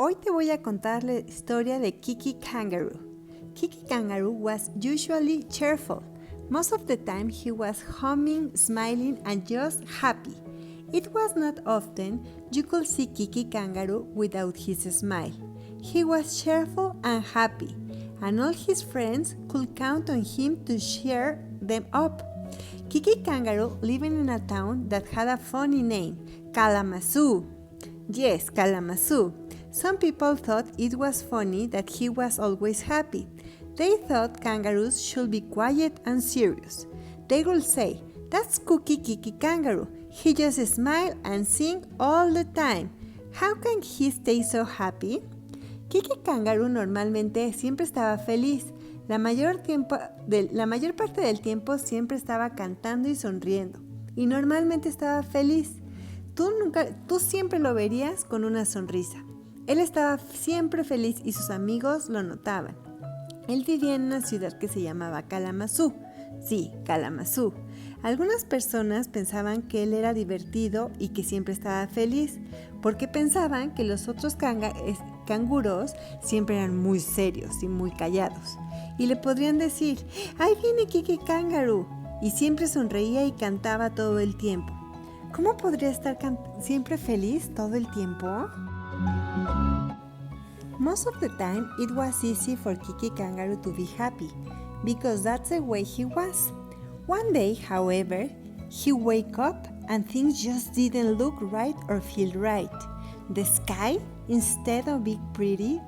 Hoy te voy a contar la historia de Kikki Kangaroo. Kikki Kangaroo was usually cheerful. Most of the time he was humming, smiling, and just happy. It was not often you could see Kikki Kangaroo without his smile. He was cheerful and happy, and all his friends could count on him to cheer them up. Kikki Kangaroo lived in a town that had a funny name, Kalamazoo. Yes, Kalamazoo. Some people thought it was funny that he was always happy. They thought kangaroos should be quiet and serious. They would say, "That's Kikki Kangaroo. He just smiles and sings all the time. How can he stay so happy?" Kikki Kangaroo normalmente siempre estaba feliz. La mayor parte del tiempo siempre estaba cantando y sonriendo. Y normalmente estaba feliz. Tú siempre lo verías con una sonrisa. Él estaba siempre feliz y sus amigos lo notaban. Él vivía en una ciudad que se llamaba Kalamazoo. Sí, Kalamazoo. Algunas personas pensaban que él era divertido y que siempre estaba feliz, porque pensaban que los otros canguros siempre eran muy serios y muy callados. Y le podrían decir, ¡ahí viene Kikki Kangaroo! Y siempre sonreía y cantaba todo el tiempo. ¿Cómo podría estar siempre feliz todo el tiempo? Most of the time, it was easy for Kikki Kangaroo to be happy, because that's the way he was. One day, however, he woke up and things just didn't look right or feel right. The sky, instead of being pretty,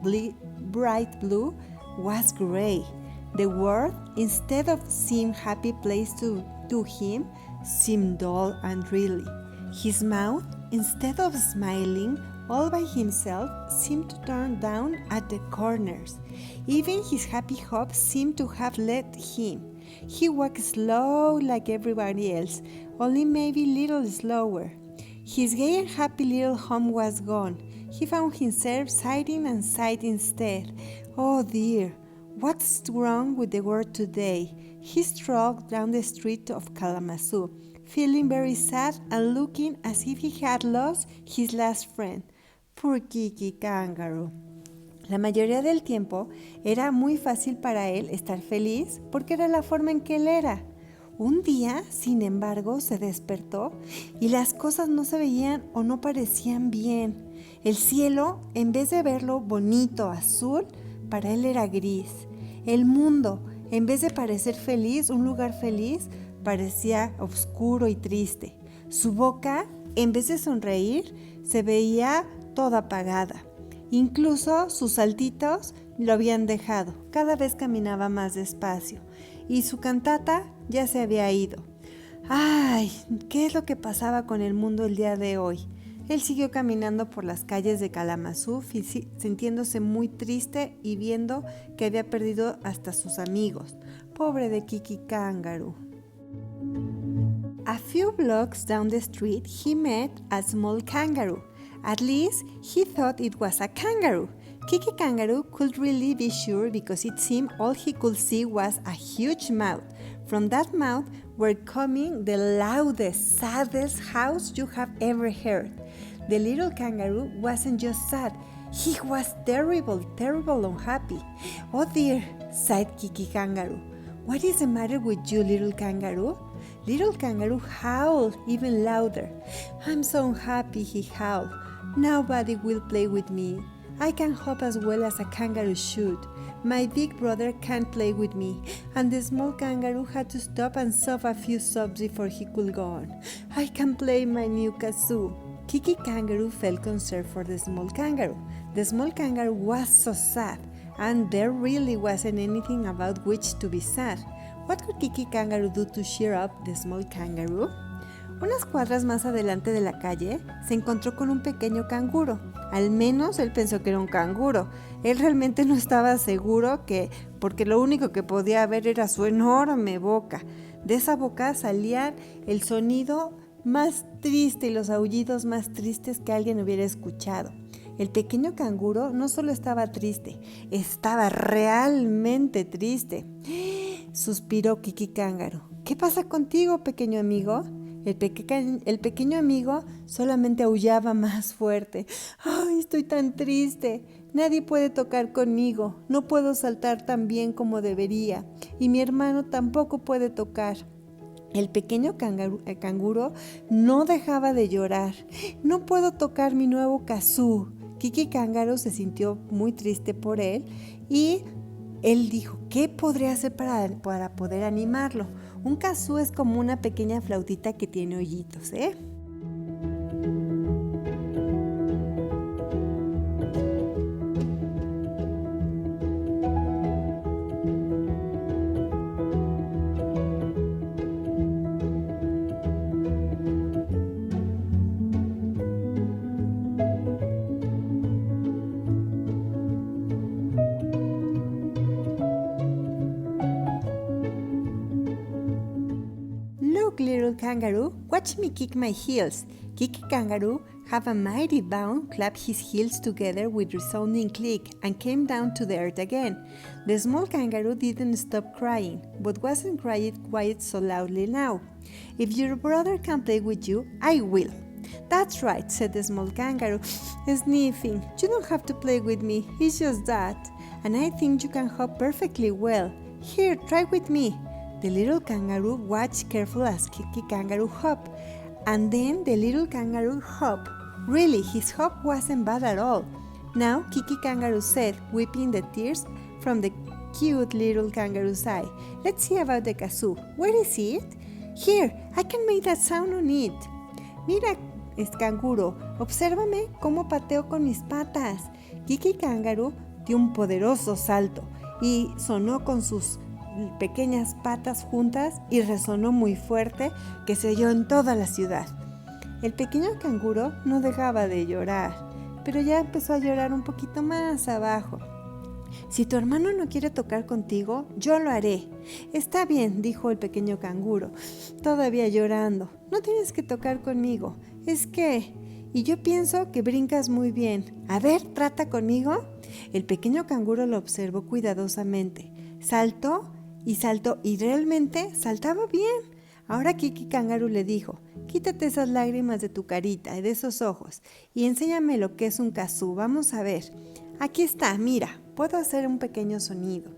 bright blue, was gray. The world, instead of seeming happy place to him, seemed dull and dreary. His mouth, instead of smiling all by himself, seemed to turn down at the corners. Even his happy hopes seemed to have left him. He walked slow like everybody else, only maybe a little slower. His gay and happy little home was gone. He found himself sighing and sighed instead. Oh dear, what's wrong with the world today? He strolled down the street of Kalamazoo, feeling very sad and looking as if he had lost his last friend. Poor Kikki Kangaroo. La mayoría del tiempo era muy fácil para él estar feliz porque era la forma en que él era. Un día, sin embargo, se despertó y las cosas no se veían o no parecían bien. El cielo, en vez de verlo bonito, azul, para él era gris. El mundo, en vez de parecer feliz, un lugar feliz, parecía oscuro y triste. Su boca, en vez de sonreír, se veía toda apagada. Incluso sus saltitos lo habían dejado. Cada vez caminaba más despacio. Y su cantata ya se había ido. ¡Ay! ¿Qué es lo que pasaba con el mundo el día de hoy? Él siguió caminando por las calles de Kalamazoo, sintiéndose muy triste y viendo que había perdido hasta sus amigos. Pobre de Kikki Kangaroo. A few blocks down the street, he met a small kangaroo. At least, he thought it was a kangaroo. Kikki Kangaroo could really be sure because it seemed all he could see was a huge mouth. From that mouth were coming the loudest, saddest howls you have ever heard. The little kangaroo wasn't just sad, he was terrible unhappy. Oh dear, sighed Kikki Kangaroo. What is the matter with you, little kangaroo? Little kangaroo howled even louder. I'm so unhappy, he howled. Nobody will play with me. I can hop as well as a kangaroo should. My big brother can't play with me, and the small kangaroo had to stop and sob a few sobs before he could go on. I can play my new kazoo. Kikki Kangaroo felt concerned for the small kangaroo. The small kangaroo was so sad, and there really wasn't anything about which to be sad. What could Kikki Kangaroo do to cheer up the small kangaroo? Unas cuadras más adelante de la calle, se encontró con un pequeño canguro. Al menos él pensó que era un canguro. Él realmente no estaba seguro porque lo único que podía ver era su enorme boca. De esa boca salían el sonido más triste y los aullidos más tristes que alguien hubiera escuchado. El pequeño canguro no solo estaba triste, estaba realmente triste. Suspiró Kikki Kangaroo. ¿Qué pasa contigo, pequeño amigo? El pequeño amigo solamente aullaba más fuerte. ¡Ay, estoy tan triste! Nadie puede tocar conmigo, no puedo saltar tan bien como debería, y mi hermano tampoco puede tocar. El pequeño canguro no dejaba de llorar. No puedo tocar mi nuevo kazoo. Kikki Kangaroo se sintió muy triste por él y él dijo, ¿qué podría hacer para poder animarlo? Un kazoo es como una pequeña flautita que tiene hoyitos, ¿eh? Look, little kangaroo, watch me kick my heels. Kikki Kangaroo have a mighty bound, clapped his heels together with resounding click, and came down to the earth again. The small kangaroo didn't stop crying, but wasn't crying quite so loudly now. If your brother can play with you, I will. That's right, said the small kangaroo, sniffing. You don't have to play with me, it's just that. And I think you can hop perfectly well. Here, try with me. The little kangaroo watched carefully as Kikki Kangaroo hopped, and then the little kangaroo hopped. Really, his hop wasn't bad at all. Now, Kikki Kangaroo said, wiping the tears from the cute little kangaroo's eye, let's see about the kazoo. Where is it? Here, I can make that sound on it. Mira, canguro, obsérvame cómo pateo con mis patas. Kikki Kangaroo dio un poderoso salto y sonó con sus pequeñas patas juntas y resonó muy fuerte que se oyó en toda la ciudad. El pequeño canguro no dejaba de llorar, pero ya empezó a llorar un poquito más abajo. Si tu hermano no quiere tocar contigo, yo lo haré. Está bien, dijo el pequeño canguro, todavía llorando. No tienes que tocar conmigo. Es que... Y yo pienso que brincas muy bien. A ver, trata conmigo. El pequeño canguro lo observó cuidadosamente. Saltó y realmente saltaba bien. Ahora Kikki Kangaroo le dijo, quítate esas lágrimas de tu carita y de esos ojos y enséñame lo que es un kazoo. Vamos a ver. Aquí está, mira, puedo hacer un pequeño sonido.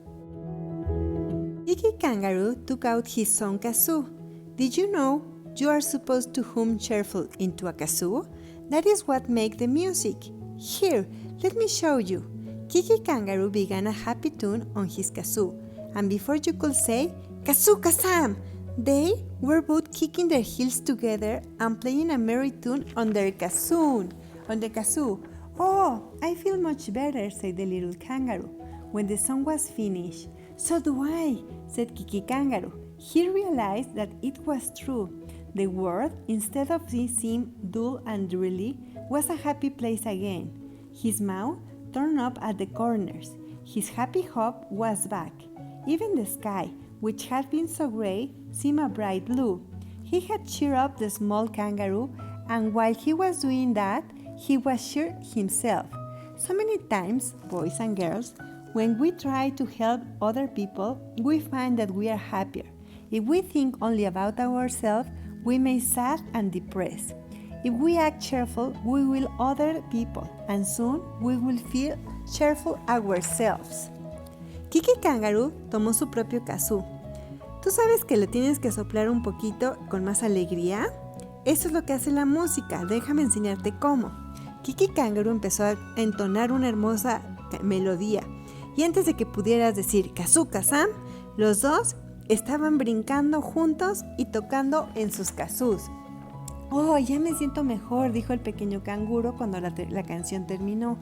Kikki Kangaroo took out his own kazoo. Did you know you are supposed to hum cheerful into a kazoo? That is what makes the music. Here, let me show you. Kikki Kangaroo began a happy tune on his kazoo, and before you could say, Kazoo Kazam! They were both kicking their heels together and playing a merry tune on the kazoo. Oh, I feel much better, said the little kangaroo. When the song was finished, so do I, said Kikki Kangaroo. He realized that it was true. The world, instead of seeming dull and dreary, was a happy place again. His mouth turned up at the corners. His happy hop was back. Even the sky, which had been so gray, seemed a bright blue. He had cheered up the small kangaroo, and while he was doing that, he was cheered himself. So many times, boys and girls, when we try to help other people, we find that we are happier. If we think only about ourselves, we may sad and depressed. If we act cheerful, we will other people, and soon we will feel cheerful ourselves. Kikki Kangaroo tomó su propio kazoo. ¿Tú sabes que le tienes que soplar un poquito con más alegría? Eso es lo que hace la música, déjame enseñarte cómo. Kikki Kangaroo empezó a entonar una hermosa melodía y antes de que pudieras decir kazoo kazam, los dos estaban brincando juntos y tocando en sus kazoos. Oh, ya me siento mejor, dijo el pequeño canguro cuando la canción terminó.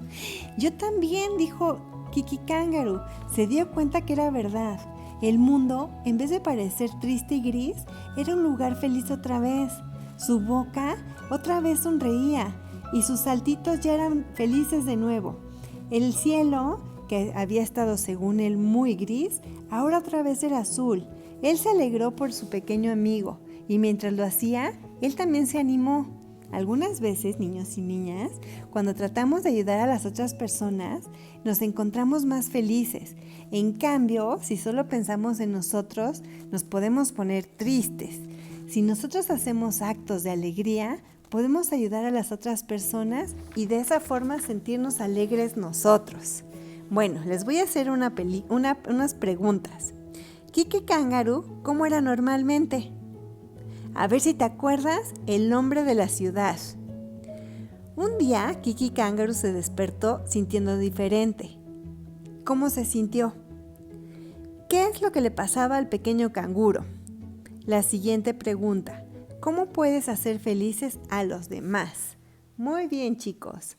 Yo también, dijo Kikki Kangaroo. Se dio cuenta que era verdad. El mundo, en vez de parecer triste y gris, era un lugar feliz otra vez. Su boca otra vez sonreía y sus saltitos ya eran felices de nuevo. El cielo, que había estado según él muy gris, ahora otra vez era azul. Él se alegró por su pequeño amigo y mientras lo hacía, él también se animó. Algunas veces, niños y niñas, cuando tratamos de ayudar a las otras personas, nos encontramos más felices. En cambio, si solo pensamos en nosotros, nos podemos poner tristes. Si nosotros hacemos actos de alegría, podemos ayudar a las otras personas y de esa forma sentirnos alegres nosotros. Bueno, les voy a hacer unas preguntas. Kikki Kangaroo, ¿cómo era normalmente? A ver si te acuerdas el nombre de la ciudad. Un día, Kikki Kangaroo se despertó sintiendo diferente. ¿Cómo se sintió? ¿Qué es lo que le pasaba al pequeño canguro? La siguiente pregunta, ¿cómo puedes hacer felices a los demás? Muy bien, chicos.